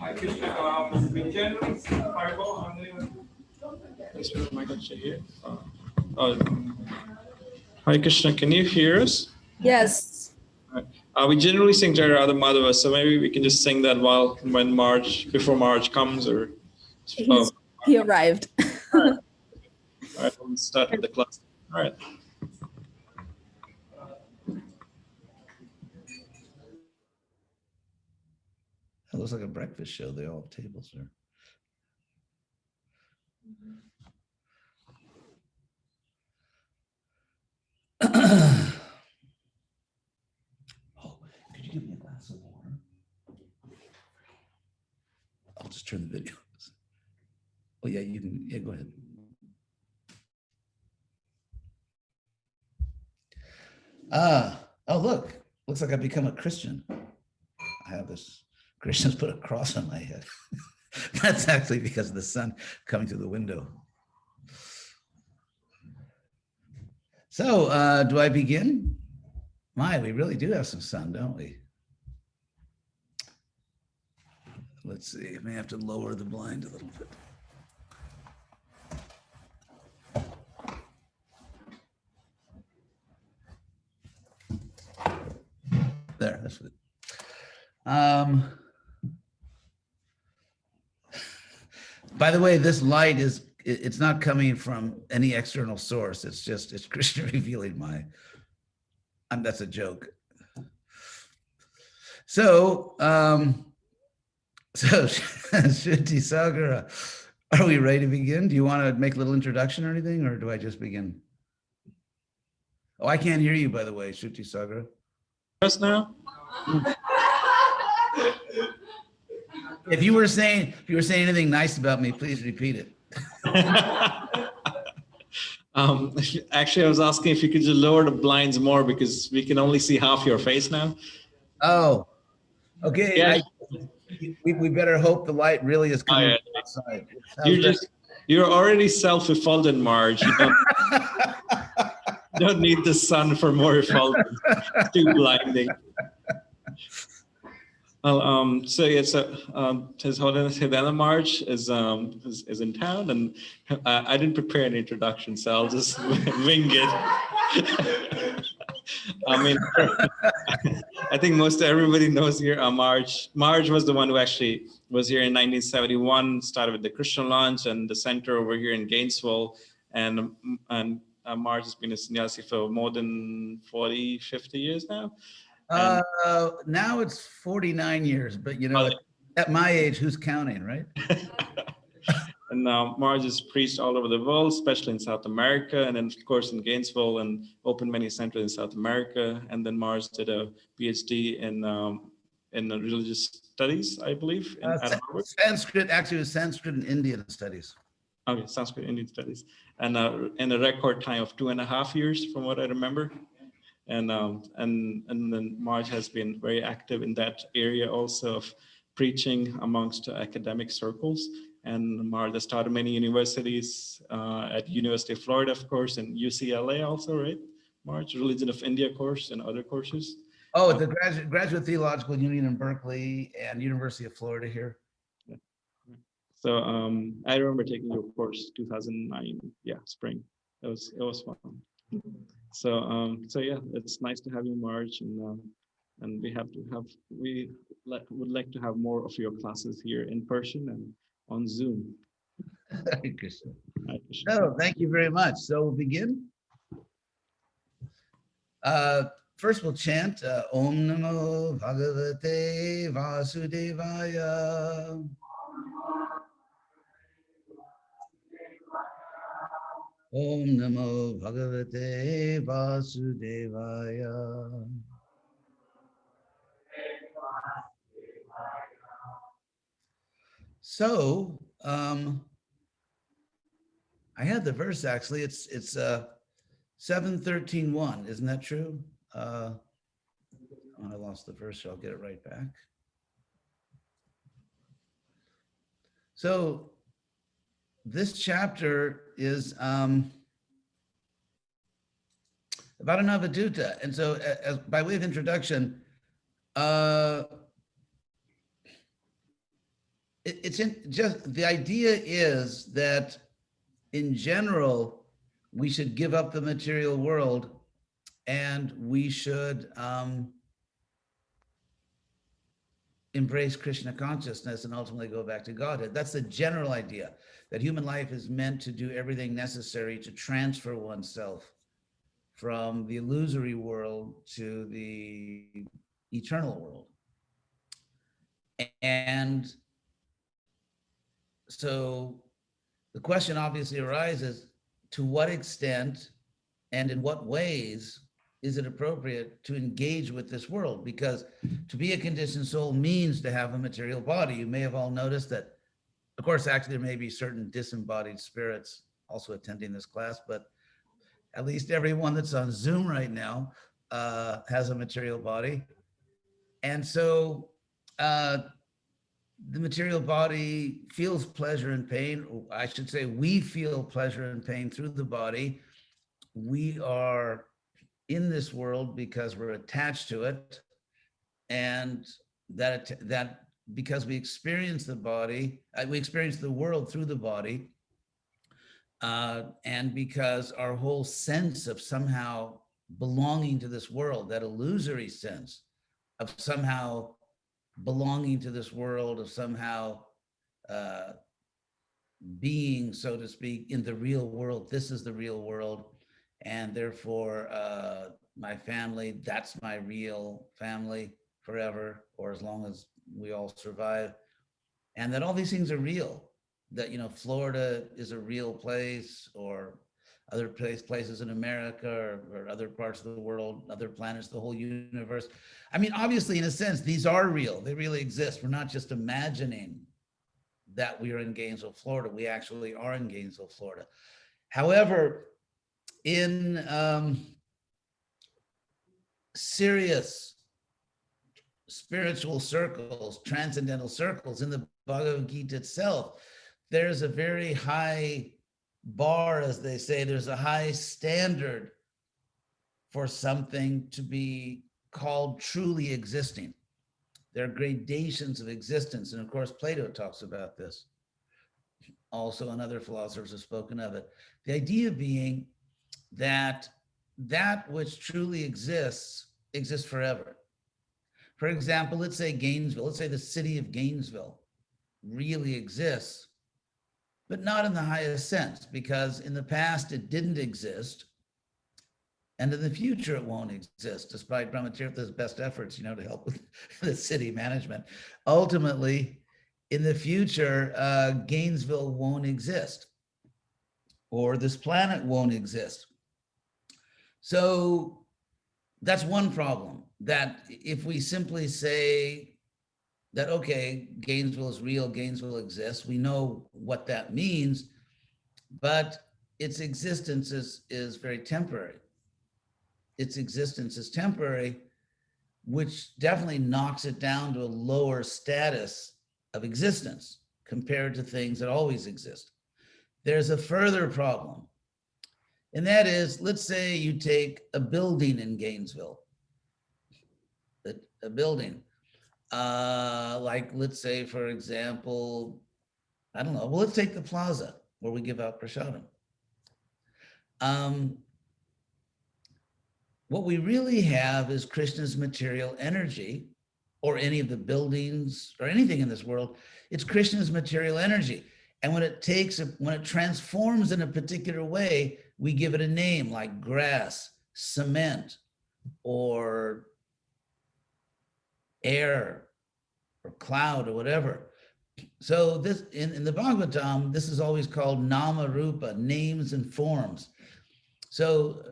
Hi Krishna, in general, here. Hi Krishna, can you hear us? Yes. We generally sing Jai Radha Madhava, so maybe we can just sing that before March comes, or. He arrived. All right, we'll start with the class. All right. It looks like a breakfast show. They all have tables there. Oh, could you give me a glass of water? I'll just turn the video. Oh yeah, you can. Yeah, go ahead. Oh look, looks like I've become a Christian. I have this. Christians put a cross on my head. That's actually because of the sun coming through the window. So, do I begin? My, we really do have some sun, don't we? Let's see, I may have to lower the blind a little bit. There, that's good. By the way, this light it's not coming from any external source. It's Krishna revealing that's a joke. So, Shruti Sagara, are we ready to begin? Do you want to make a little introduction or anything, or do I just begin? Oh, I can't hear you, by the way, Shruti Sagara. Yes, now? If you were saying anything nice about me, please repeat it. Actually, I was asking if you could just lower the blinds more because we can only see half your face now. Oh, okay. Yeah. We better hope the light really is coming outside. You're already self-effulgent, Marge. You don't need the sun for more effulgence. It's too blinding. Well, His Holiness Hidana March is in town, and I didn't prepare an introduction, so I'll just wing it. I mean, I think most everybody knows here. Marge was the one who actually was here in 1971. Started with the Krishna launch and the center over here in Gainesville, and Marge has been a sannyasi for more than 40, 50 years now. Now it's 49 years, but you know, at my age, who's counting, right? And Marge has preached all over the world, especially in South America, and then of course in Gainesville, and opened many centers in South America. And then Marge did a PhD in religious studies, I believe, at Harvard. Sanskrit, actually, it was Sanskrit and Indian studies. Okay, Sanskrit Indian studies, and in a record time of 2.5 years, from what I remember. And then Marge has been very active in that area also of preaching amongst academic circles. And Marge has taught many universities at University of Florida, of course, and UCLA also, right? Marge, Religion of India course and other courses. Oh, the Graduate Theological Union in Berkeley and University of Florida here. Yeah. So I remember taking your course 2009, spring. It was fun. So yeah, it's nice to have you, Marge, and we would like to have more of your classes here in person and on Zoom. Hare Krishna. So thank you very much. So we'll begin. First we'll chant Om Namo Bhagavate Vasudevaya. Om Namo Bhagavate Vasudevaya. So, I had the verse actually. It's 7.13.1. Isn't that true? I lost the verse, so I'll get it right back. So this chapter is about an avadhuta. And so as by way of introduction, just the idea is that in general, we should give up the material world and we should embrace Krishna consciousness and ultimately go back to Godhead. That's the general idea, that human life is meant to do everything necessary to transfer oneself from the illusory world to the eternal world. And so the question obviously arises, to what extent and in what ways is it appropriate to engage with this world? Because to be a conditioned soul means to have a material body. You may have all noticed that, of course, actually there may be certain disembodied spirits also attending this class, but at least everyone that's on Zoom right now has a material body. And so the material body feels pleasure and pain. I should say we feel pleasure and pain through the body. We are in this world because we're attached to it, and that because we experience the body, we experience the world through the body, and because our whole sense of somehow belonging to this world, that illusory sense of somehow belonging to this world, of somehow being, so to speak, in the real world. This is the real world, and therefore my family, that's my real family forever, or as long as we all survive. And that all these things are real, that, you know, Florida is a real place, or other places in America, or other parts of the world, other planets, the whole universe. I mean, obviously, in a sense, these are real. They really exist. We're not just imagining that we are in Gainesville, Florida. We actually are in Gainesville, Florida. However, in serious spiritual circles, transcendental circles, in the Bhagavad Gita itself, there's a very high bar, as they say. There's a high standard for something to be called truly existing. There are gradations of existence. And of course, Plato talks about this. Also, and other philosophers have spoken of it. The idea being that that which truly exists forever. For example, let's say Gainesville, let's say the city of Gainesville really exists, but not in the highest sense, because in the past it didn't exist, and in the future it won't exist, despite Brahmatirtha's best efforts, you know, to help with the city management. Ultimately, in the future, Gainesville won't exist, or this planet won't exist. So that's one problem, that if we simply say that, okay, Gainesville is real, Gainesville exists, we know what that means, but its existence is very temporary. Its existence is temporary, which definitely knocks it down to a lower status of existence compared to things that always exist. There's a further problem, and that is, let's say you take a building in Gainesville, a building, like, let's say, for example, I don't know, well, let's take the plaza where we give out prasadam. What we really have is Krishna's material energy, or any of the buildings or anything in this world. It's Krishna's material energy. And when it transforms in a particular way, we give it a name, like grass, cement, or air, or cloud, or whatever. So this, in the Bhagavatam, this is always called nama rupa, names and forms. So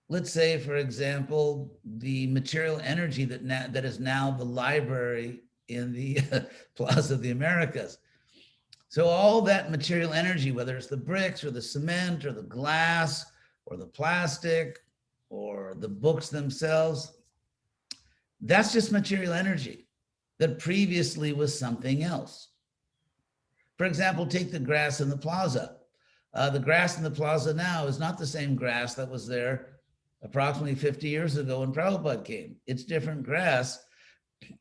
let's say, for example, the material energy that is now the library in the Plaza of the Americas. So all that material energy, whether it's the bricks or the cement or the glass or the plastic or the books themselves, that's just material energy that previously was something else. For example, take the grass in the plaza. The grass in the plaza now is not the same grass that was there approximately 50 years ago when Prabhupada came. It's different grass,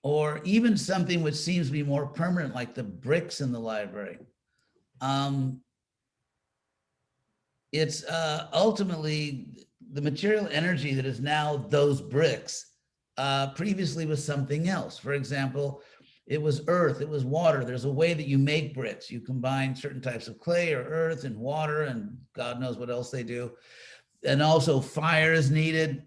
or even something which seems to be more permanent, like the bricks in the library. It's ultimately the material energy that is now those bricks previously was something else. For example, it was earth, it was water. There's a way that you make bricks. You combine certain types of clay or earth and water, and God knows what else they do. And also fire is needed.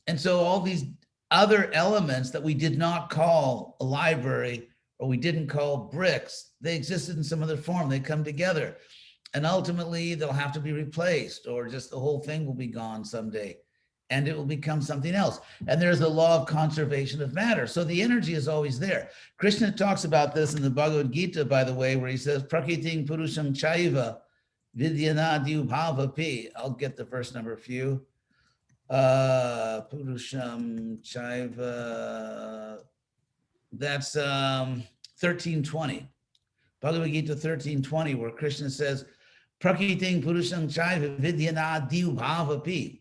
And so all these other elements that we did not call a library or we didn't call bricks, they existed in some other form. They come together. And ultimately, they'll have to be replaced, or just the whole thing will be gone someday, and it will become something else. And there's the law of conservation of matter. So the energy is always there. Krishna talks about this in the Bhagavad Gita, by the way, where he says, Prakriting Purusham Chaiva Vidyanadi Bhavapi. I'll get the verse number for you. Purusham Chaiva. That's 1320. Bhagavad Gita 1320, where Krishna says, Prakriting Purusham Chaiva Vidyanadi Bhavapi.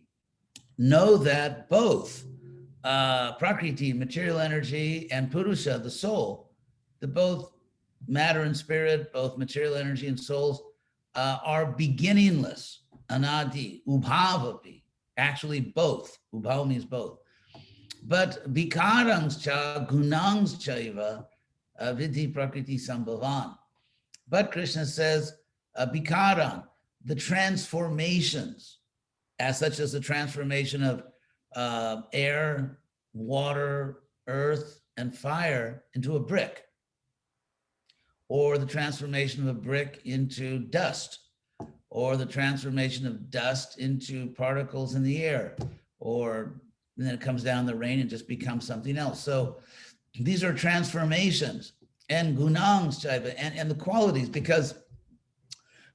Know that both Prakriti, material energy, and Purusha, the soul, the both matter and spirit, both material energy and souls, are beginningless, anadi, ubhavapi, actually both. Ubhava means both. But vikarams cha gunangs chaiva vidhi prakriti sambhavan. But Krishna says, vikaram, the transformations, as such as the transformation of air, water, earth, and fire into a brick, or the transformation of a brick into dust, or the transformation of dust into particles in the air, or then it comes down the rain and just becomes something else. So these are transformations, and gunangs, and the qualities, because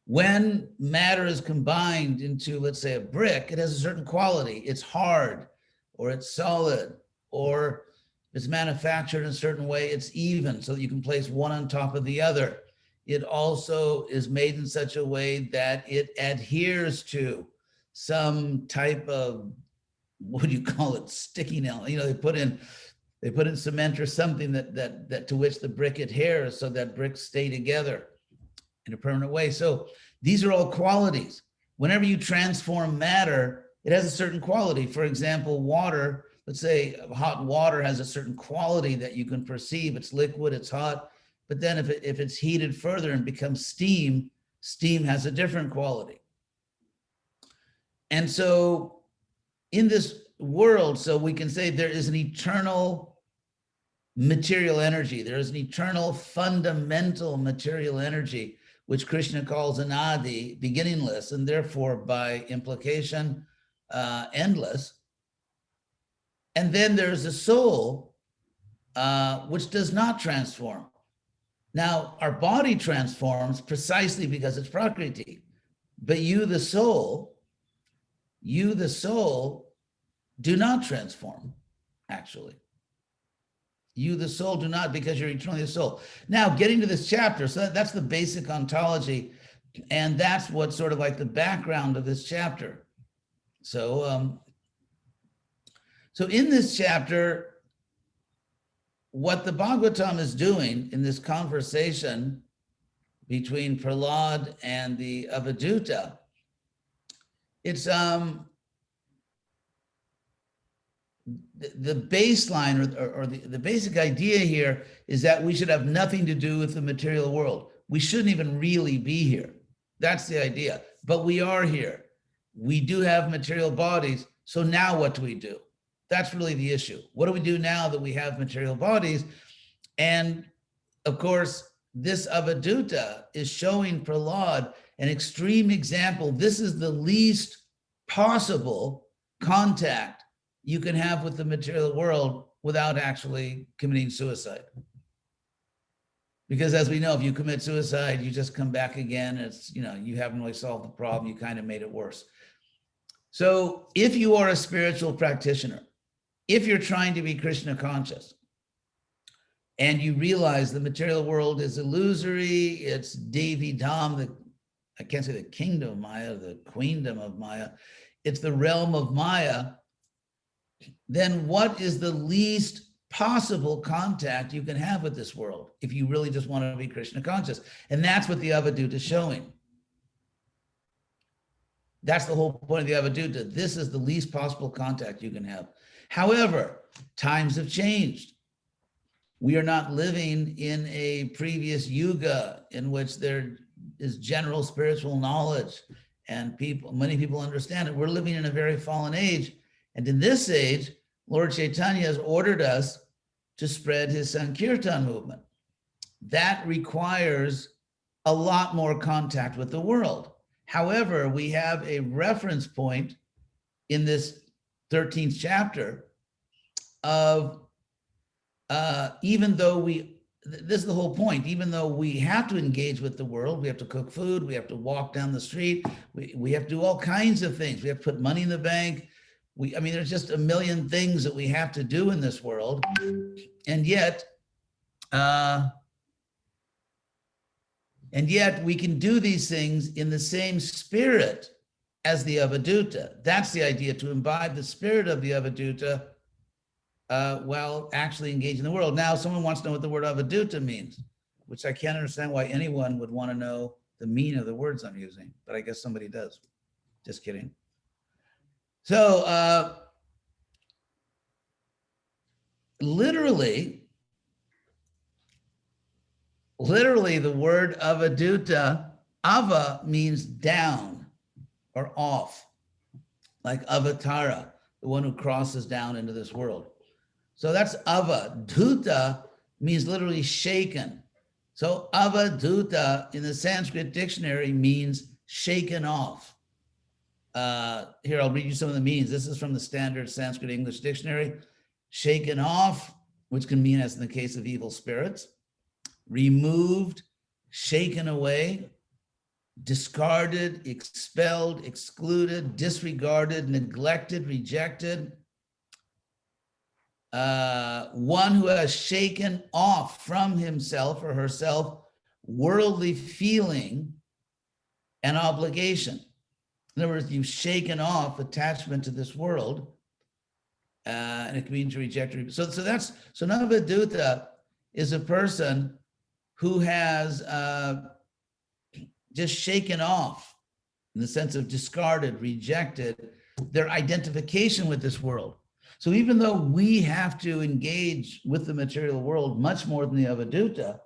when matter is combined into, let's say, a brick, it has a certain quality. It's hard, or it's solid, or it's manufactured in a certain way, it's even, so that you can place one on top of the other. It also is made in such a way that it adheres to some type of, what do you call it, sticking element. You know, they put in cement or something that to which the brick adheres, so that bricks stay together in a permanent way. So these are all qualities. Whenever you transform matter, it has a certain quality. For example, water, let's say hot water has a certain quality that you can perceive. It's liquid, it's hot. But then if it's heated further and becomes steam, steam has a different quality. And so in this world, so we can say there is an eternal material energy. There is an eternal fundamental material energy, which Krishna calls anadi, beginningless, and therefore by implication, endless. And then there's a soul, which does not transform. Now, our body transforms precisely because it's Prakriti, but you, the soul, do not transform, actually. You, the soul, do not, because you're eternally the soul. Now, getting to this chapter, so that's the basic ontology, and that's what's sort of like the background of this chapter. So, so in this chapter, what the Bhagavatam is doing in this conversation between Prahlad and the Avadhuta, it's the baseline or the basic idea here is that we should have nothing to do with the material world. We shouldn't even really be here. That's the idea. But we are here. We do have material bodies. So now what do we do? That's really the issue. What do we do now that we have material bodies? And of course, this Avadhuta is showing Prahlad an extreme example. This is the least possible contact you can have with the material world without actually committing suicide. Because as we know, if you commit suicide, you just come back again. It's, you know, you haven't really solved the problem. You kind of made it worse. So if you are a spiritual practitioner, if you're trying to be Krishna conscious, and you realize the material world is illusory, it's Devi Dham, I can't say the kingdom of Maya, the queendom of Maya, it's the realm of Maya, then what is the least possible contact you can have with this world if you really just want to be Krishna conscious. And that's what the Avadhuta is showing. That's the whole point of the Avadhuta. This is the least possible contact you can have. However, times have changed. We are not living in a previous yuga in which there is general spiritual knowledge and many people understand it. We're living in a very fallen age. And in this age, Lord Chaitanya has ordered us to spread his Sankirtan movement. That requires a lot more contact with the world. However, we have a reference point in this 13th chapter of even though this is the whole point, even though we have to engage with the world, we have to cook food, we have to walk down the street, we have to do all kinds of things. We have to put money in the bank. I mean, there's just a million things that we have to do in this world. And yet we can do these things in the same spirit as the Avadhuta. That's the idea, to imbibe the spirit of the Avadhuta while actually engaging the world. Now, someone wants to know what the word Avadhuta means, which I can't understand why anyone would want to know the meaning of the words I'm using, but I guess somebody does. Just kidding. So literally the word Avadhuta, Ava means down or off, like Avatara, the one who crosses down into this world. So that's Ava. Dhuta means literally shaken. So Avadhuta in the Sanskrit dictionary means shaken off. Here, I'll read you some of the meanings. This is from the Standard Sanskrit English Dictionary. Shaken off, which can mean, as in the case of evil spirits, removed, shaken away, discarded, expelled, excluded, disregarded, neglected, rejected. One who has shaken off from himself or herself worldly feeling and obligation. In other words, you've shaken off attachment to this world, and it can mean to reject. So Navadhuta is a person who has just shaken off, in the sense of discarded, rejected, their identification with this world. So even though we have to engage with the material world much more than the Avadhuta,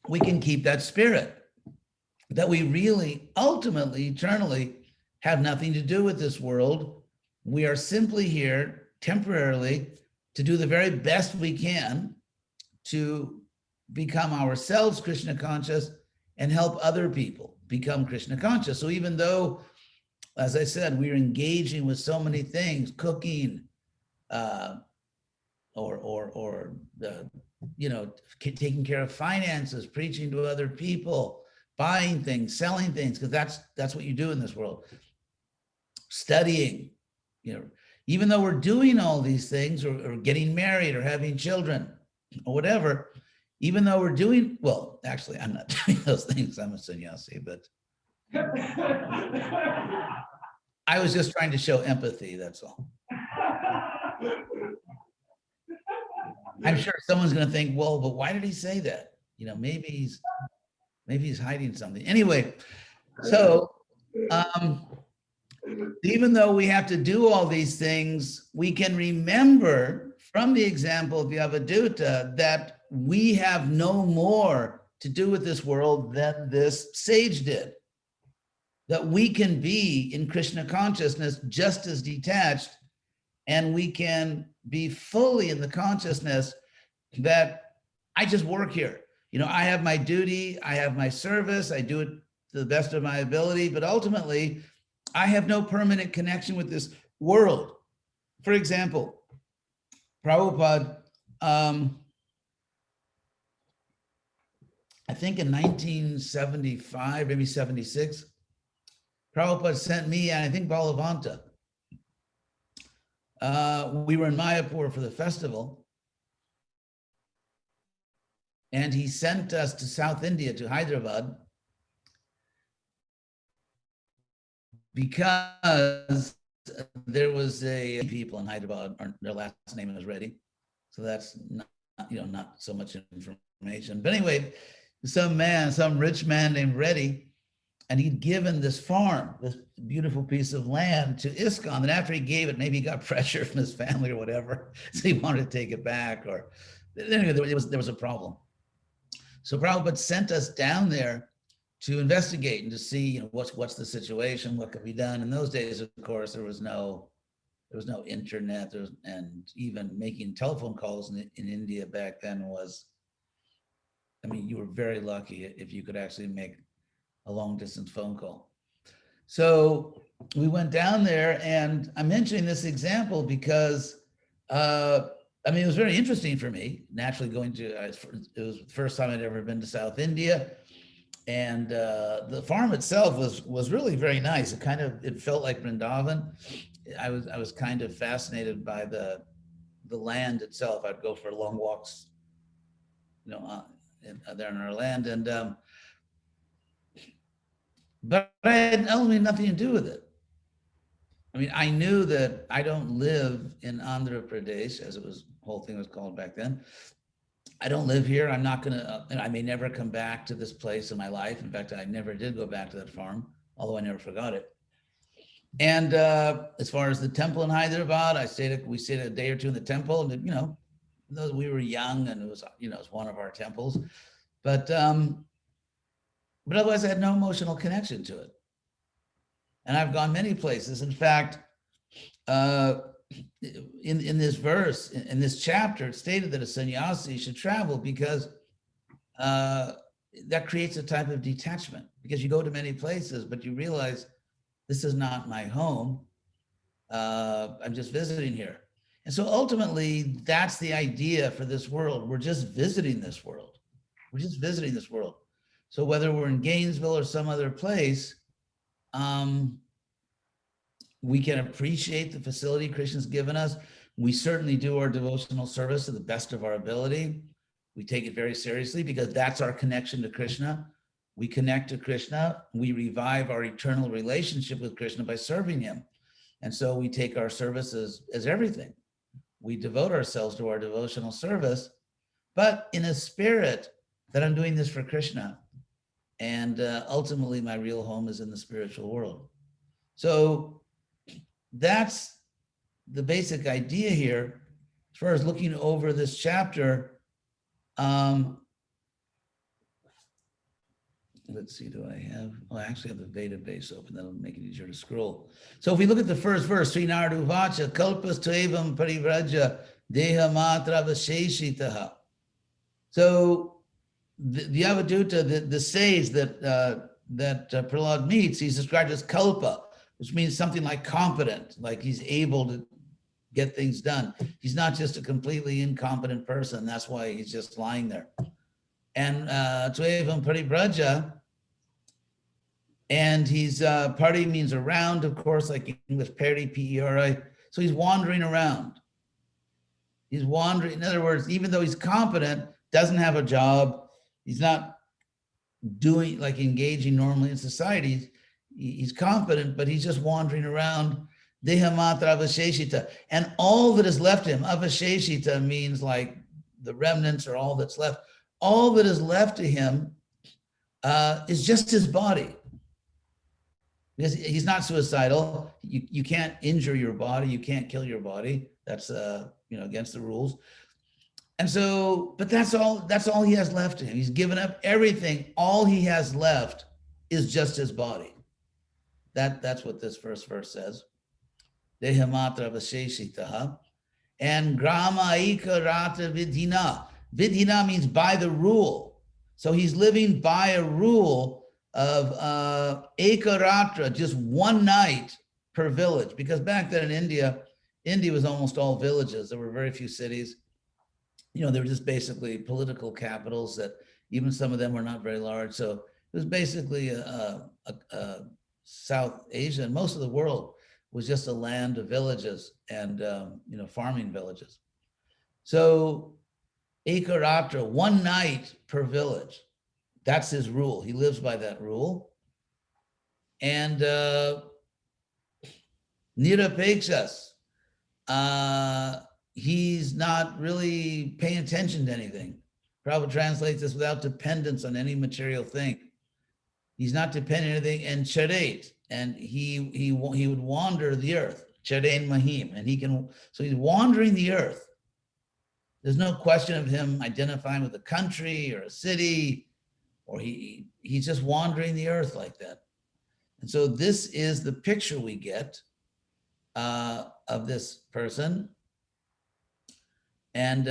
we can keep that spirit, that we really, ultimately, eternally, have nothing to do with this world. We are simply here temporarily to do the very best we can to become ourselves Krishna conscious and help other people become Krishna conscious. So even though, as I said, we're engaging with so many things, cooking, taking care of finances, preaching to other people, buying things, selling things, because that's what you do in this world. Studying, even though we're doing all these things, or getting married, or having children, or whatever, even though we're doing, well, actually, I'm not doing those things. I'm a sannyasi, but I was just trying to show empathy, that's all. I'm sure someone's going to think, well, but why did he say that? Maybe he's hiding something. Anyway, so even though we have to do all these things, we can remember from the example of the Avadhuta that we have no more to do with this world than this sage did. That we can be in Krishna consciousness just as detached, and we can be fully in the consciousness that I just work here. I have my duty, I have my service, I do it to the best of my ability, but ultimately, I have no permanent connection with this world. For example, Prabhupada, I think in 1975, maybe 76, Prabhupada sent me, and I think Balavanta. We were in Mayapur for the festival, and he sent us to South India, to Hyderabad, because a people in Hyderabad, their last name is Reddy. So that's not, not so much information. But anyway, some rich man named Reddy, and he'd given this farm, this beautiful piece of land to ISKCON. And after he gave it, maybe he got pressure from his family or whatever. So he wanted to take it back, or anyway, there was a problem. So Prabhupada sent us down there to investigate and to see, what's the situation, what could be done. In those days, of course, there was no internet, and even making telephone calls in India back then was, you were very lucky if you could actually make a long distance phone call. So we went down there, and I'm mentioning this example because, it was very interesting for me, naturally it was the first time I'd ever been to South India. And the farm itself was really very nice. It felt like Vrindavan. I was kind of fascinated by the land itself. I'd go for long walks, there in our land, and but I had nothing to do with it. I knew that I don't live in Andhra Pradesh, as whole thing was called back then. I don't live here. I'm not gonna, I may never come back to this place in my life. In fact, I never did go back to that farm, although I never forgot it. And as far as the temple in Hyderabad, we stayed a day or two in the temple, and we were young, and it was one of our temples, but otherwise I had no emotional connection to it. And I've gone many places. In fact, in this verse, in this chapter, it stated that a sannyasi should travel because that creates a type of detachment, because you go to many places, but you realize this is not my home. I'm just visiting here. And so ultimately, that's the idea for this world. We're just visiting this world. We're just visiting this world. So whether we're in Gainesville or some other place, we can appreciate the facility Krishna's given us. We certainly do our devotional service to the best of our ability. We take it very seriously because that's our connection to Krishna. We connect to Krishna. We revive our eternal relationship with Krishna by serving him. And so we take our services as everything. We devote ourselves to our devotional service, but in a spirit that I'm doing this for Krishna. And ultimately, my real home is in the spiritual world. So that's the basic idea here. As far as looking over this chapter, let's see, do I have, I actually have the database open. That'll make it easier to scroll. So if we look at the first verse, Srinardu Vacha, Kalpas Tuevam Parivraja, Deha Matra Vasheshitaha. So the Avaduta, the sage that Prahlad meets, he's described as Kalpa, which means something like competent, like he's able to get things done. He's not just a completely incompetent person. That's why he's just lying there. And Tuevam Paribraja, and he's, pari means around, of course, like English peri, P-E-R-I. So he's wandering around. He's wandering. In other words, even though he's competent, doesn't have a job, he's not doing, like engaging normally in society. He's competent, but he's just wandering around. Dehamatra avasheshita. And all that is left to him, avasheshita means like the remnants or all that's left. All that is left to him is just his body. Because he's not suicidal. You can't injure your body. You can't kill your body. That's against the rules. And so, but that's all he has left to him. He's given up everything. All he has left is just his body. That's what this first verse says. Dehamatra vaseshitaha. And grama ika rata vidhina. Vidhina means by the rule. So he's living by a rule of ekaratra, just one night per village. Because back then in India was almost all villages. There were very few cities. They were just basically political capitals that even some of them were not very large. So it was basically South Asia, and most of the world was just a land of villages and farming villages. So ekaratra, one night per village. That's his rule. He lives by that rule. And nirapekshas. He's not really paying attention to anything. Prabhupada translates this without dependence on any material thing. He's not dependent on anything. And charet, and he would wander the earth. Charain mahim, and so he's wandering the earth. There's no question of him identifying with a country or a city, or he's just wandering the earth like that. And so this is the picture we get of this person. And,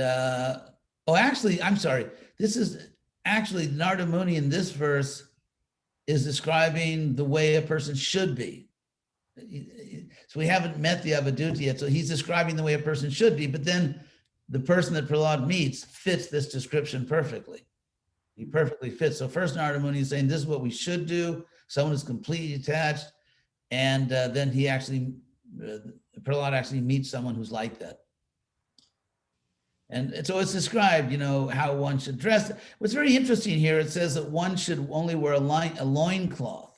actually, I'm sorry. This is actually Narada Muni in this verse is describing the way a person should be. So we haven't met the Avaduta yet. So he's describing the way a person should be, but then the person that Prahlad meets fits this description perfectly. He perfectly fits. So first Narada Muni is saying, this is what we should do. Someone is completely detached. And then Prahlad actually meets someone who's like that. And so it's described, how one should dress. What's very interesting here, it says that one should only wear a loincloth,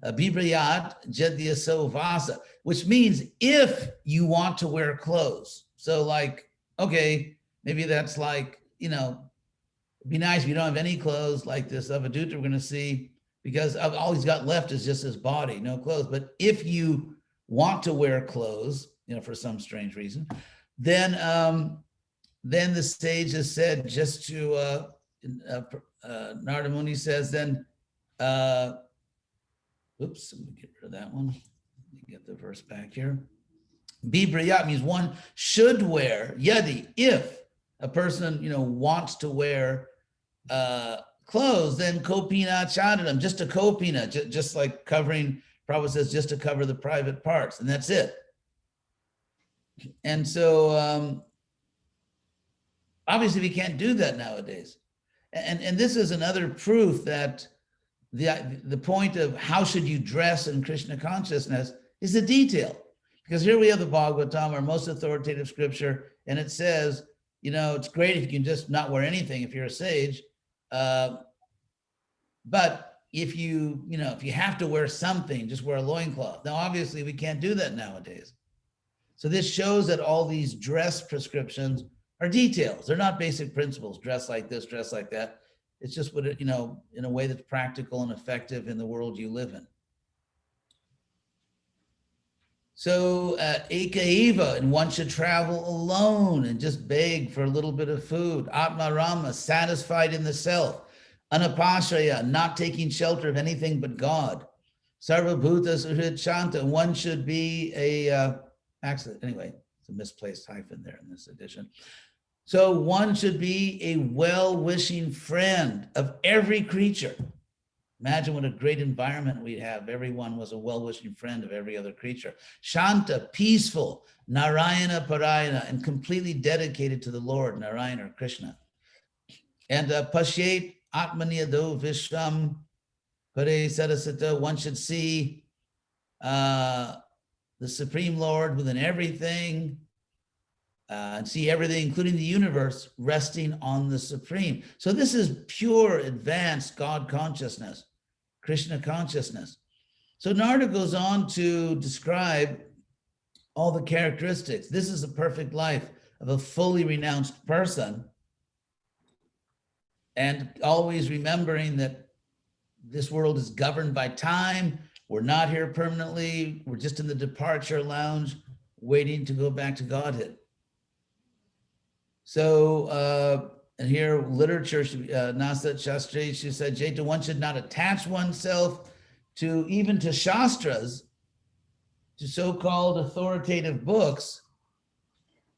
a bibrayat jedyaso vasa, which means if you want to wear clothes. So like, okay, maybe that's like, it'd be nice if you don't have any clothes like this Avaduta we're going to see, because all he's got left is just his body, no clothes. But if you want to wear clothes, for some strange reason, then the sage has said just to, Narada Muni says then, oops, let me get rid of that one. Let me get the verse back here. Bibrayat means one should wear, yadi, if a person, wants to wear clothes, then kopina chadadam, just a kopina, just like covering, Prabhupada says, just to cover the private parts, and that's it. And so, obviously we can't do that nowadays. And this is another proof that the point of how should you dress in Krishna consciousness is the detail. Because here we have the Bhagavatam, our most authoritative scripture, and it says, it's great if you can just not wear anything if you're a sage. But if you have to wear something, just wear a loincloth. Now, obviously we can't do that nowadays. So this shows that all these dress prescriptions are details. They're not basic principles. Dress like this, dress like that. It's just what in a way that's practical and effective in the world you live in. So ekaiva, and one should travel alone and just beg for a little bit of food. Atmarama, satisfied in the self. Anapashraya, not taking shelter of anything but God. Sarvabhuta suhrid shanta, one should be anyway, it's a misplaced hyphen there in this edition. So one should be a well-wishing friend of every creature. Imagine what a great environment we'd have. Everyone was a well-wishing friend of every other creature. Shanta, peaceful, Narayana Parayana, and completely dedicated to the Lord, Narayana or Krishna. And Pashet Atmaniyado Vishram Pare Sadasata, one should see the Supreme Lord within everything, and see everything, including the universe, resting on the Supreme. So this is pure, advanced God consciousness, Krishna consciousness. So Narada goes on to describe all the characteristics. This is a perfect life of a fully renounced person, and always remembering that this world is governed by time. We're not here permanently. We're just in the departure lounge, waiting to go back to Godhead. So, and here literature, Nasat Shastri, she said, Jeta, one should not attach oneself even to Shastras, to so-called authoritative books,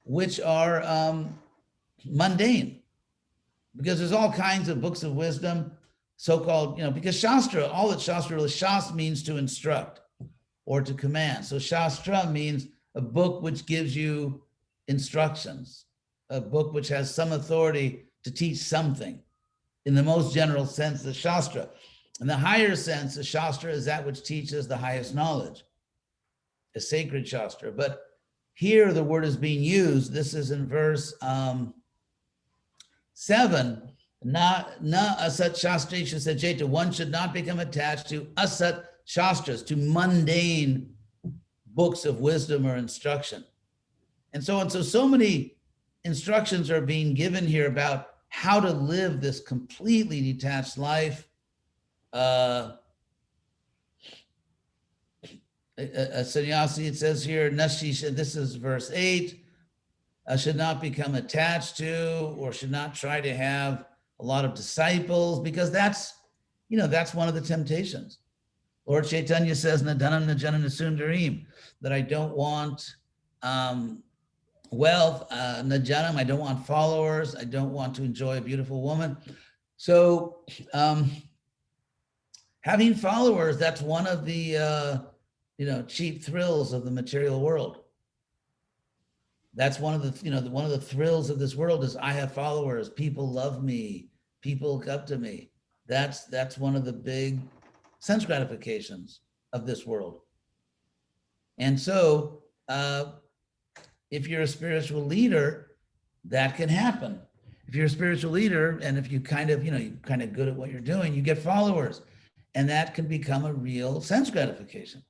which are mundane. Because there's all kinds of books of wisdom, so-called, because Shastra, all that Shastra really, Shas means to instruct or to command. So Shastra means a book which gives you instructions, a book which has some authority to teach something. In the most general sense, the Shastra. In the higher sense, the Shastra is that which teaches the highest knowledge, a sacred Shastra. But here the word is being used. This is in verse 7. Na asat shastresha sajeta, one should not become attached to asat shastras, to mundane books of wisdom or instruction, and so on. So many instructions are being given here about how to live this completely detached life. A sannyasi, it says here, Nashisha, this is verse 8, should not become attached to or should not try to have a lot of disciples, because that's one of the temptations. Lord Chaitanya says, Nadanam Najanam Nasundarim, that I don't want wealth, Najanam, I don't want followers, I don't want to enjoy a beautiful woman. So having followers, that's one of the cheap thrills of the material world. That's one of the one of the thrills of this world is I have followers, people love me, people look up to me. That's one of the big sense gratifications of this world. And so if you're a spiritual leader, that can happen. If you're a spiritual leader and if you you're kind of good at what you're doing, you get followers, and that can become a real sense gratification.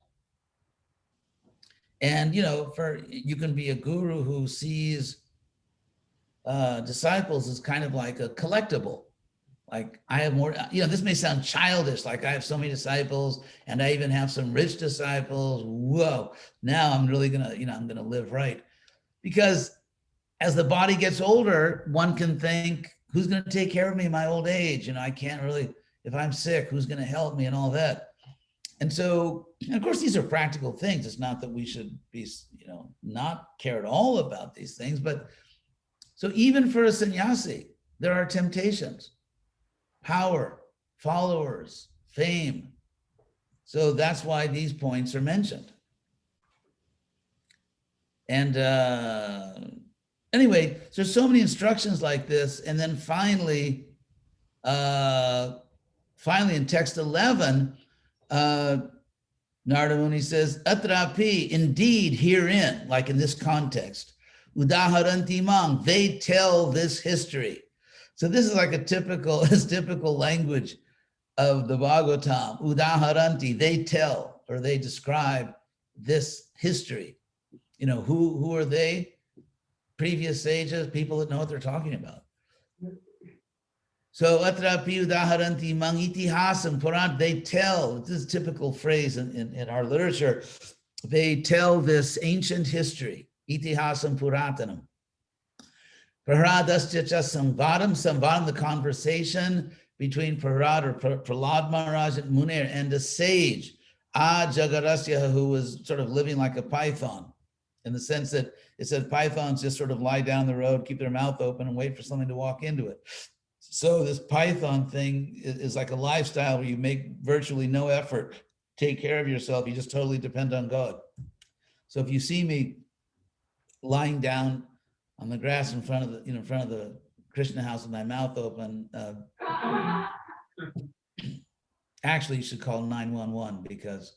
And you can be a guru who sees disciples as kind of like a collectible. Like I have more, this may sound childish, like I have so many disciples and I even have some rich disciples. Whoa, now I'm really gonna, I'm gonna live right. Because as the body gets older, one can think, who's gonna take care of me in my old age? I can't really, if I'm sick, who's gonna help me and all that? And so, and of course, these are practical things. It's not that we should be, not care at all about these things, but so even for a sannyasi, there are temptations. Power, followers, fame. So that's why these points are mentioned. And anyway, so there's so many instructions like this. And then finally in text 11, Narada Muni says, Atrapi, indeed herein, like in this context, Udaharanti mang, they tell this history. So this is like a typical language of the Bhagavatam. Udaharanti, they tell or they describe this history. Who are they? Previous sages, people that know what they're talking about. So atrapi udaharanti mang itihasam puran, they tell, this is a typical phrase in our literature, they tell this ancient history, itihasam puratanam. Praharadasya samvadam, the conversation between Prahlad or Prahlad Maharaj and Munir and a sage, Jagarasya, who was sort of living like a python, in the sense that it said pythons just sort of lie down the road, keep their mouth open and wait for something to walk into it. So this python thing is like a lifestyle where you make virtually no effort, take care of yourself, you just totally depend on God. So if you see me lying down on the grass in front of the Krishna house with my mouth open, actually you should call 911 because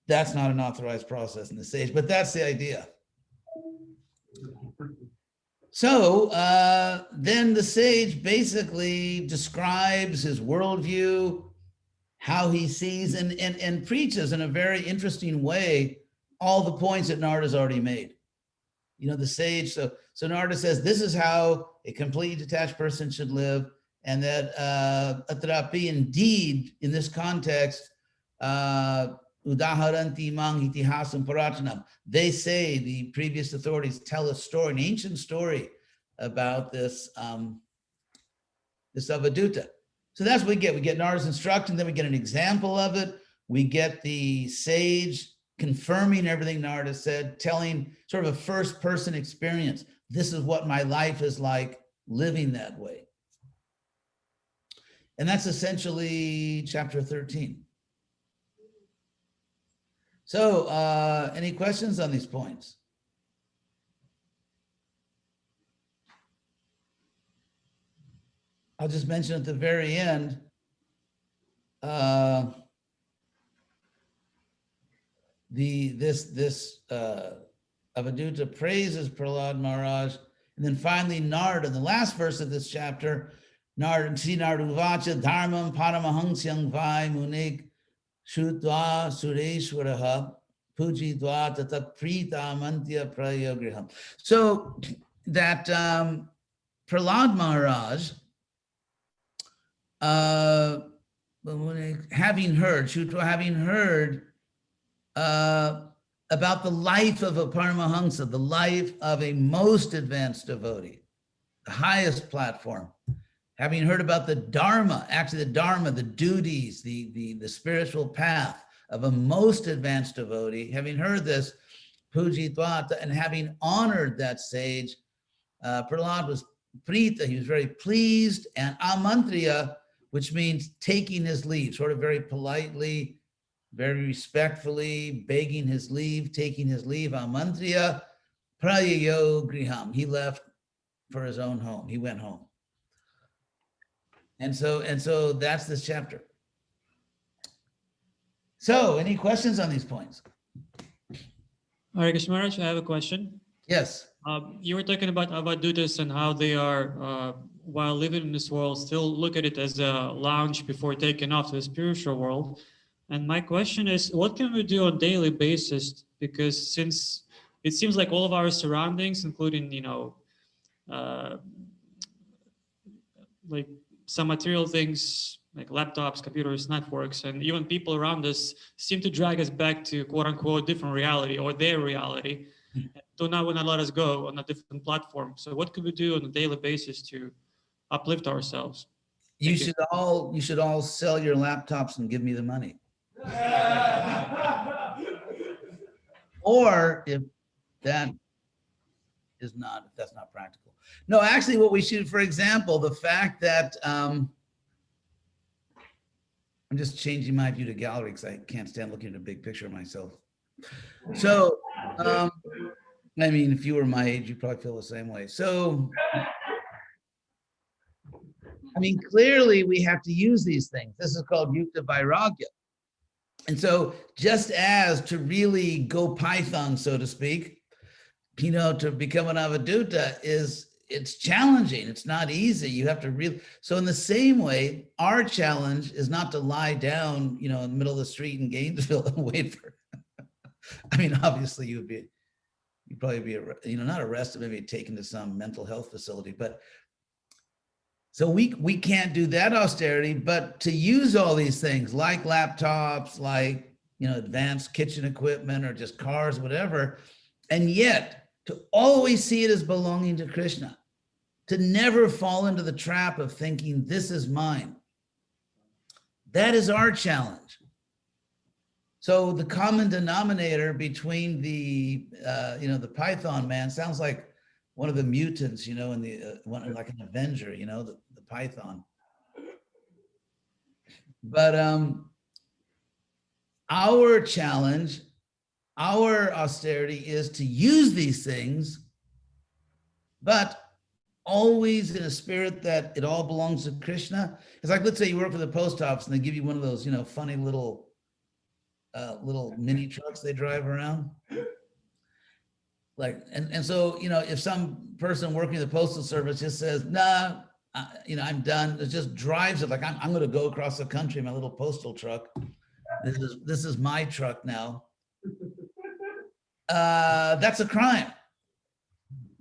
that's not an authorized process in the sage, but that's the idea. So then the sage basically describes his worldview, how he sees and preaches in a very interesting way all the points that Narada's already made. The sage, so Narada says, this is how a completely detached person should live, and that atrapi, indeed, in this context, udaharanti mang itihasam paratanam, they say, the previous authorities tell a story, an ancient story about this Avaduta. So that's what we get. We get Narada's instruction, then we get an example of it. We get the sage confirming everything Narada said, telling sort of a first person experience. This is what my life is like living that way. And that's essentially chapter 13. So any questions on these points? I'll just mention at the very end, this Avaduta praises Prahlad Maharaj, and then finally Narada, the last verse of this chapter, Narada Uvacha Dharmam Paramahangsyang Vai Munig Shudva Sureshwaraha Pujidva Tata Prita Mantya Prayogriham. So that Prahlad Maharaj, having heard, Shudva, having heard about the life of a Paramahamsa, the life of a most advanced devotee, the highest platform, having heard about the Dharma, actually the Dharma, the duties, the spiritual path of a most advanced devotee, having heard this, Pujitwata, and having honored that sage, Prahlad was prita, he was very pleased, and amantriya, which means taking his leave, sort of very politely, very respectfully, begging his leave, taking his leave, amantriya, prayayo griham. He left for his own home. He went home. And so that's this chapter. So any questions on these points? Hare Krishna Maharaj, I have a question. Yes. You were talking about avadutas and how they are, while living in this world, still look at it as a lounge before taking off to the spiritual world. And my question is, what can we do on a daily basis? Because since it seems like all of our surroundings, including, like some material things like laptops, computers, networks, and even people around us seem to drag us back to quote unquote different reality or their reality. Do not want to let us go on a different platform. So what could we do on a daily basis to uplift ourselves? You should all sell your laptops and give me the money. Or if that's not practical. No, actually what we should, for example, the fact that, I'm just changing my view to gallery because I can't stand looking at a big picture of myself. So, I mean, if you were my age, you probably feel the same way. So, I mean, clearly we have to use these things. This is called Yukta Vairagya. And so just as to really go Python, so to speak, to become an avaduta it's challenging. It's not easy. You have to really, so in the same way, our challenge is not to lie down, in the middle of the street in Gainesville and wait for, I mean, obviously you'd probably be, not arrested, maybe taken to some mental health facility, but so we can't do that austerity, but to use all these things like laptops, like, advanced kitchen equipment or just cars, whatever, and yet to always see it as belonging to Krishna, to never fall into the trap of thinking this is mine. That is our challenge. So the common denominator between the Python man sounds like one of the mutants, in the like an Avenger, the Python. But our challenge, our austerity is to use these things, but always in a spirit that it all belongs to Krishna. It's like, let's say you work for the post office and they give you one of those, funny little mini trucks they drive around. Like, and so, if some person working in the postal service just says, nah, I'm done. It just drives it like, I'm going to go across the country in my little postal truck. This is my truck now. That's a crime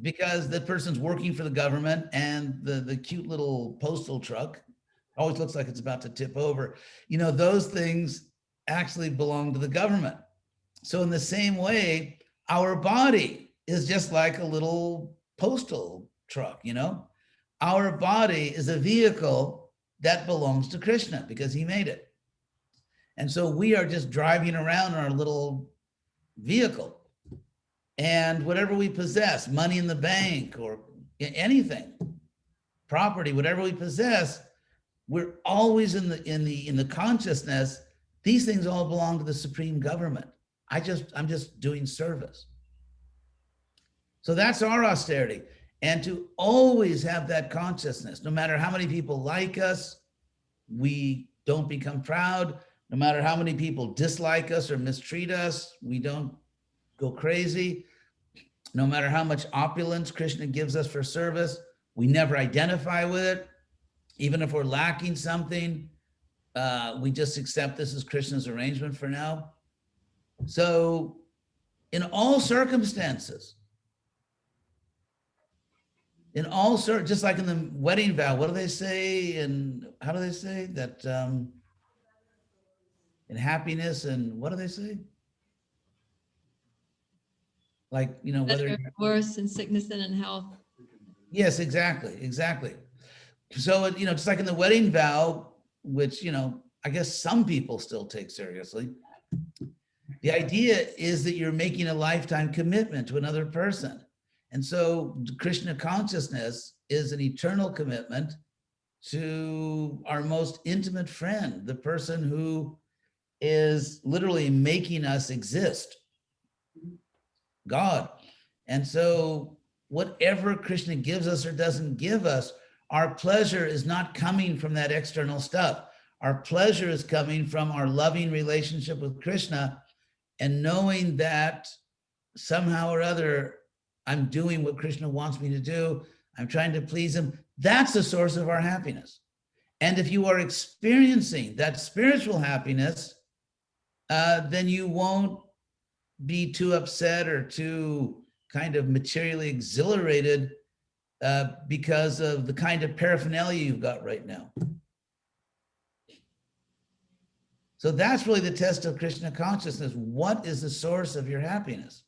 because the person's working for the government and the cute little postal truck always looks like it's about to tip over. Those things actually belong to the government. So in the same way, our body is just like a little postal truck, Our body is a vehicle that belongs to Krishna because he made it. And so we are just driving around in our little vehicle. And whatever we possess, money in the bank or anything, property, whatever we possess, we're always in the consciousness. These things all belong to the supreme government. I'm just doing service. So that's our austerity. And to always have that consciousness, no matter how many people like us, we don't become proud. No matter how many people dislike us or mistreat us, we don't go crazy. No matter how much opulence Krishna gives us for service, we never identify with it. Even if we're lacking something, We just accept this as Krishna's arrangement for now. So in all circumstances, just like in the wedding vow, what do they say? And how do they say that? In happiness, and what do they say? Like, whether worse in sickness and in health. Yes, exactly. So, just like in the wedding vow, which, I guess some people still take seriously, the idea is that you're making a lifetime commitment to another person. And so Krishna consciousness is an eternal commitment to our most intimate friend, the person who is literally making us exist, God. And so whatever Krishna gives us or doesn't give us, our pleasure is not coming from that external stuff. Our pleasure is coming from our loving relationship with Krishna and knowing that somehow or other, I'm doing what Krishna wants me to do. I'm trying to please him. That's the source of our happiness. And if you are experiencing that spiritual happiness, then you won't be too upset or too kind of materially exhilarated because of the kind of paraphernalia you've got right now. So that's really the test of Krishna consciousness. What is the source of your happiness?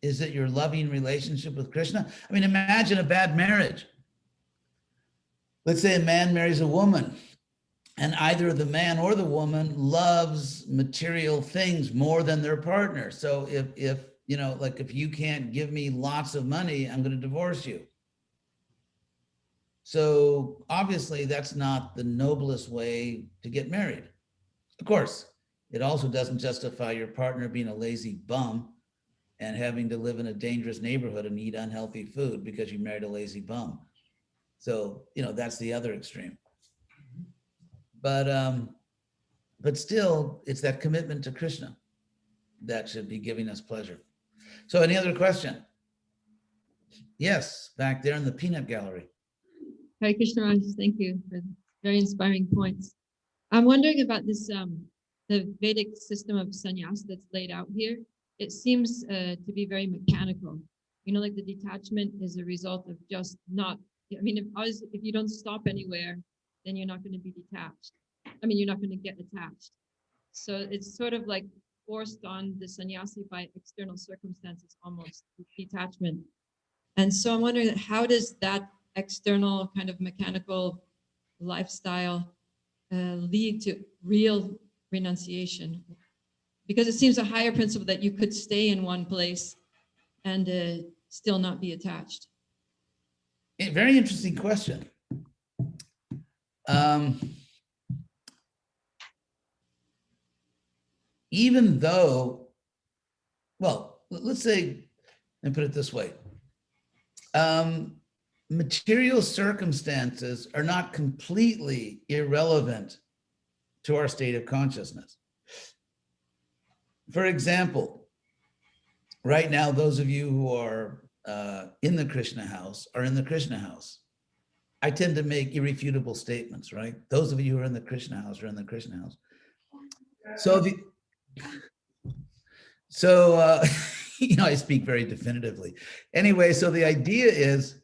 Is it your loving relationship with Krishna? I mean, imagine a bad marriage. Let's say a man marries a woman, and either the man or the woman loves material things more than their partner. So if you can't give me lots of money, I'm going to divorce you. So obviously that's not the noblest way to get married. Of course, it also doesn't justify your partner being a lazy bum and having to live in a dangerous neighborhood and eat unhealthy food because you married a lazy bum. So, that's the other extreme. But still, it's that commitment to Krishna that should be giving us pleasure. So any other question? Yes, back there in the peanut gallery. Hare Krishna Raj, thank you for very inspiring points. I'm wondering about this, the Vedic system of sannyas that's laid out here. It seems to be very mechanical. Like the detachment is a result of just not, if you don't stop anywhere, then you're not going to be detached. You're not going to get attached. So it's sort of like forced on the sannyasi by external circumstances, almost detachment. And so I'm wondering, how does that external kind of mechanical lifestyle lead to real renunciation? Because it seems a higher principle that you could stay in one place and still not be attached. A very interesting question. Even though, well, let's say, and put it this way, material circumstances are not completely irrelevant to our state of consciousness. For example, right now, those of you who are in the Krishna house are in the Krishna house. I tend to make irrefutable statements, right? Those of you who are in the Krishna house are in the Krishna house. I speak very definitively. Anyway, so the idea is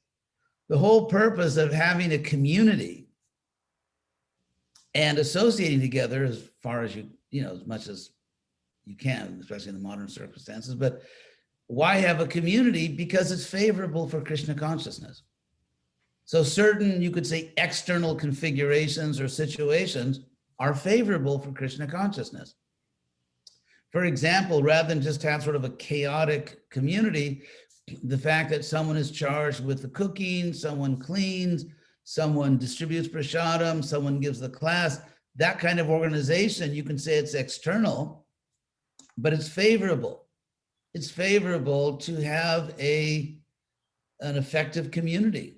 the whole purpose of having a community and associating together as far as as much as you can, especially in the modern circumstances. But why have a community? Because it's favorable for Krishna consciousness. So certain, you could say, external configurations or situations are favorable for Krishna consciousness. For example, rather than just have sort of a chaotic community, the fact that someone is charged with the cooking, someone cleans, someone distributes prasadam, someone gives the class, that kind of organization, you can say it's external, but it's favorable. It's favorable to have an effective community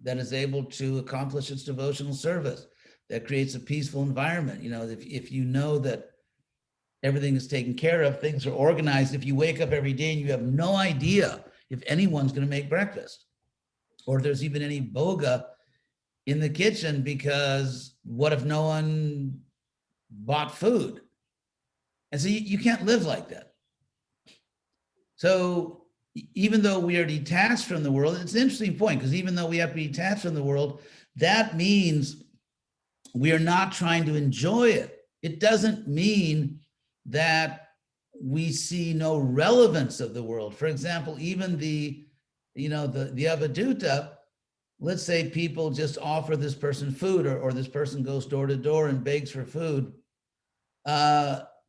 that is able to accomplish its devotional service, that creates a peaceful environment. If you know that everything is taken care of, things are organized. If you wake up every day and you have no idea if anyone's going to make breakfast, or if there's even any boga in the kitchen, because what if no one bought food? And so you can't live like that. So even though we are detached from the world, it's an interesting point, because even though we have to be detached from the world, that means we are not trying to enjoy it. It doesn't mean that we see no relevance of the world. For example, even the avadutta, let's say people just offer this person food, or this person goes door to door and begs for food.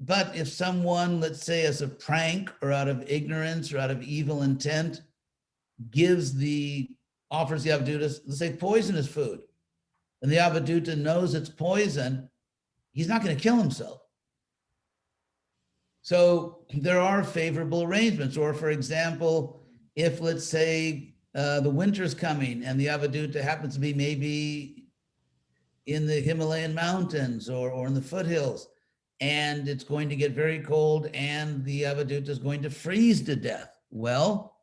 But if someone, let's say as a prank or out of ignorance or out of evil intent, offers the avadutta, let's say poisonous food, and the avadutta knows it's poison, he's not going to kill himself. So there are favorable arrangements. Or for example, if let's say the winter's coming and the avadutta happens to be maybe in the Himalayan mountains or in the foothills, and it's going to get very cold and the avadutta is going to freeze to death. Well,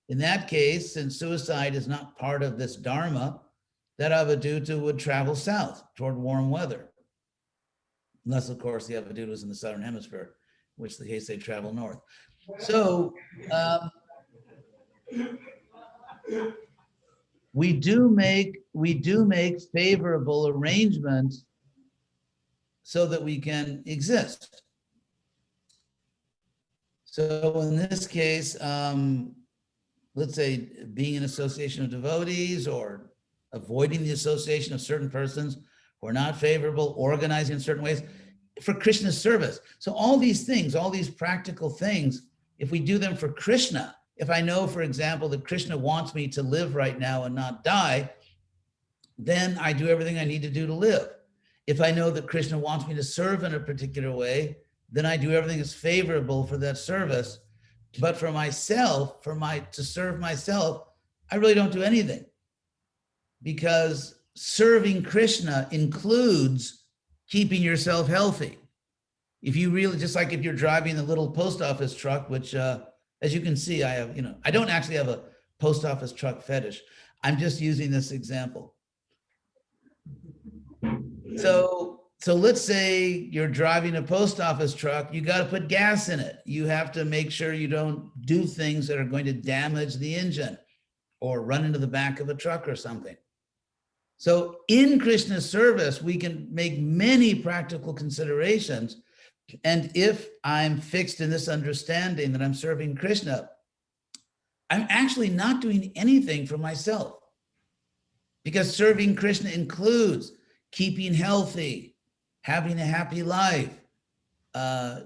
in that case, since suicide is not part of this dharma, that avadutta would travel south toward warm weather. Unless, of course, the avadutta is in the southern hemisphere, in which the case they travel north. So we do make favorable arrangements so that we can exist. So in this case, let's say being in association of devotees, or avoiding the association of certain persons who are not favorable, organizing in certain ways for Krishna's service. So all these things, all these practical things, if we do them for Krishna, if I know, for example, that Krishna wants me to live right now and not die, then I do everything I need to do to live. If I know that Krishna wants me to serve in a particular way, then I do everything that's favorable for that service. But for myself, to serve myself, I really don't do anything, because serving Krishna includes keeping yourself healthy. If you really, just like if you're driving the little post office truck, which as you can see, I have, I don't actually have a post office truck fetish. I'm just using this example. So let's say you're driving a post office truck, you got to put gas in it. You have to make sure you don't do things that are going to damage the engine or run into the back of a truck or something. So in Krishna's service, we can make many practical considerations. And if I'm fixed in this understanding that I'm serving Krishna, I'm actually not doing anything for myself, because serving Krishna includes keeping healthy, having a happy life,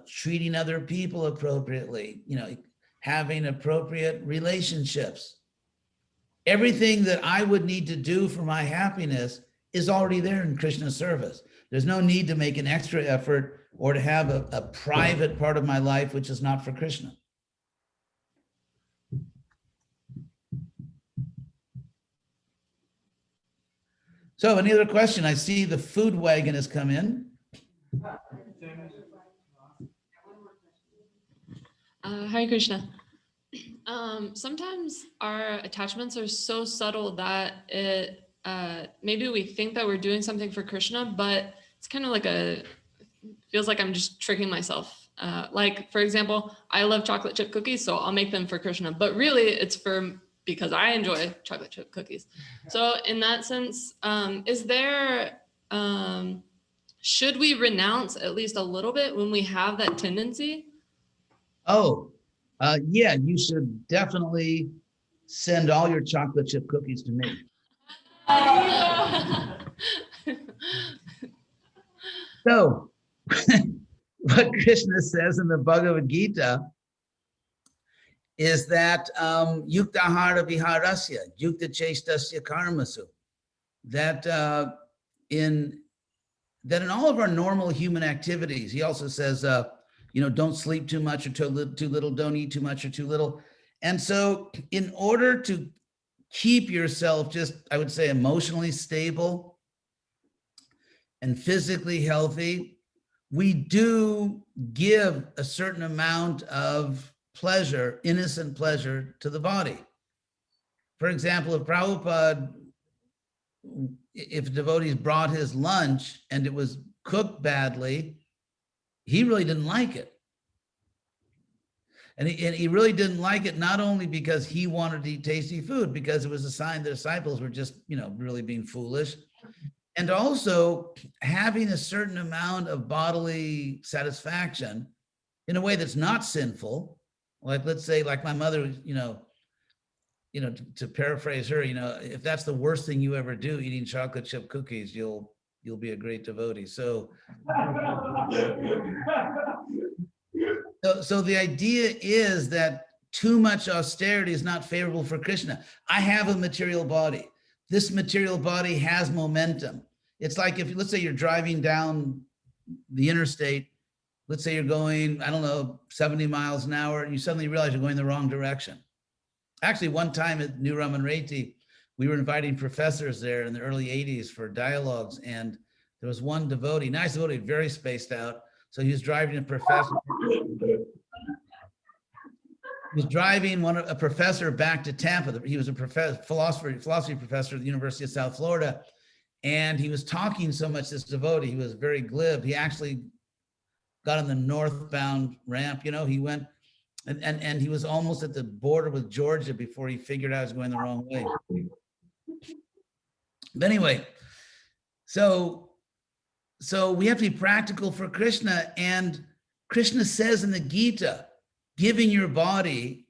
treating other people appropriately, having appropriate relationships. Everything that I would need to do for my happiness is already there in Krishna's service. There's no need to make an extra effort or to have a private part of my life which is not for Krishna. So any other question? I see the food wagon has come in. Hare Krishna. Sometimes our attachments are so subtle that it maybe we think that we're doing something for Krishna, but it's kind of like feels like I'm just tricking myself. Like, for example, I love chocolate chip cookies, so I'll make them for Krishna, but really it's because I enjoy chocolate chip cookies. So in that sense, should we renounce at least a little bit when we have that tendency? Oh, yeah, you should definitely send all your chocolate chip cookies to me. So, what Krishna says in the Bhagavad Gita is that yuktahara viharasya, yukta chestasya karmasu, that in all of our normal human activities, he also says, don't sleep too much or too little, don't eat too much or too little. And so in order to keep yourself just, I would say, emotionally stable and physically healthy, we do give a certain amount of pleasure, innocent pleasure, to the body. For example, if Prabhupada if devotees brought his lunch and it was cooked badly, he really didn't like it. And he really didn't like it, not only because he wanted to eat tasty food, because it was a sign the disciples were just, really being foolish. And also having a certain amount of bodily satisfaction in a way that's not sinful. Like, let's say, like my mother, to paraphrase her, if that's the worst thing you ever do, eating chocolate chip cookies, you'll be a great devotee. So the idea is that too much austerity is not favorable for Krishna. I have a material body. This material body has momentum. It's like if, let's say you're driving down the interstate, let's say you're going, 70 miles an hour, and you suddenly realize you're going the wrong direction. Actually, one time at New Ramanreti, we were inviting professors there in the early 80s for dialogues, and there was one devotee, nice devotee, very spaced out. So he was driving a professor. He was driving a professor back to Tampa. He was a philosophy professor at the University of South Florida. And he was talking so much, this devotee, he was very glib. He actually got on the northbound ramp, he went, and he was almost at the border with Georgia before he figured out he was going the wrong way. But anyway, so we have to be practical for Krishna. And Krishna says in the Gita, giving your body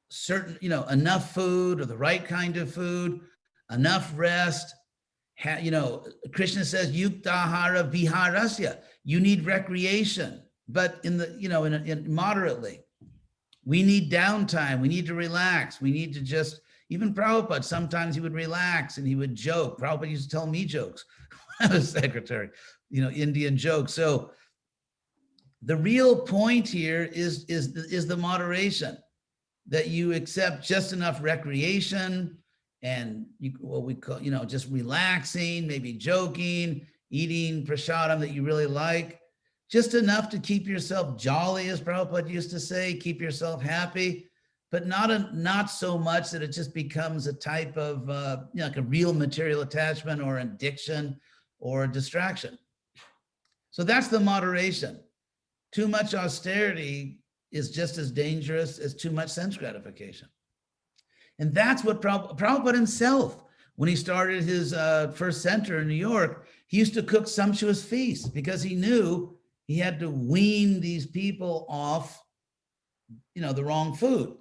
certain, enough food or the right kind of food, enough rest. Krishna says, yuktahara viharasya. You need recreation, but in moderately. We need downtime. We need to relax. We need to just, even Prabhupada, sometimes he would relax and he would joke. Prabhupada used to tell me jokes when I was secretary, Indian jokes. So the real point here is the moderation, that you accept just enough recreation and what we call, just relaxing, maybe joking, eating prasadam that you really like, just enough to keep yourself jolly, as Prabhupada used to say, keep yourself happy, but not so much that it just becomes a type of, like a real material attachment or addiction or a distraction. So that's the moderation. Too much austerity is just as dangerous as too much sense gratification. And that's what Prabhupada himself, when he started his first center in New York, he used to cook sumptuous feasts because he knew he had to wean these people off, the wrong food.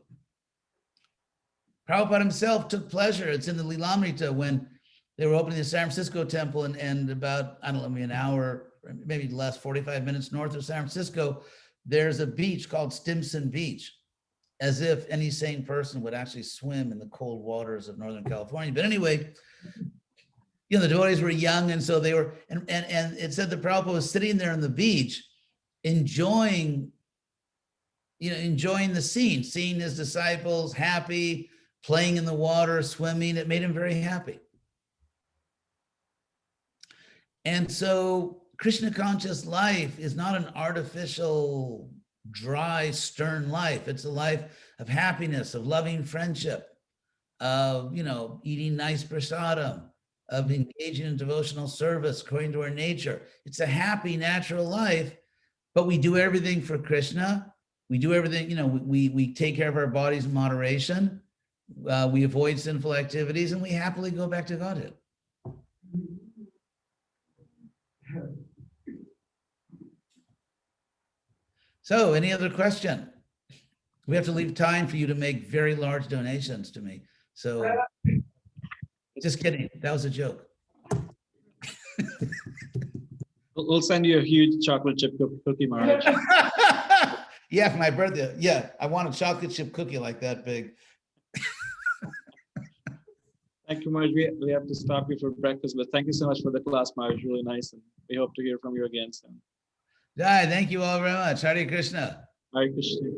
Prabhupada himself took pleasure. It's in the Lilamrita when they were opening the San Francisco temple, and about, maybe an hour, maybe less, 45 minutes north of San Francisco, there's a beach called Stimson Beach, as if any sane person would actually swim in the cold waters of Northern California. But anyway, the devotees were young, and so they were, and it said that Prabhupada was sitting there on the beach, enjoying the scene, seeing his disciples happy, playing in the water, swimming. It made him very happy. And so Krishna conscious life is not an artificial, dry, stern life. It's a life of happiness, of loving friendship, of, eating nice prasadam, of engaging in devotional service according to our nature. It's a happy, natural life, but we do everything for Krishna. We do everything, we take care of our bodies in moderation. We avoid sinful activities, and we happily go back to Godhead. So, any other question? We have to leave time for you to make very large donations to me. So, just kidding. That was a joke. We'll send you a huge chocolate chip cookie, Maharaj. Yeah, for my birthday. Yeah, I want a chocolate chip cookie like that big. Thank you, Maharaj. We have to stop you for breakfast, but thank you so much for the class, Maharaj. Really nice, and we hope to hear from you again soon. Jai, thank you all very much. Hare Krishna. Hare Krishna.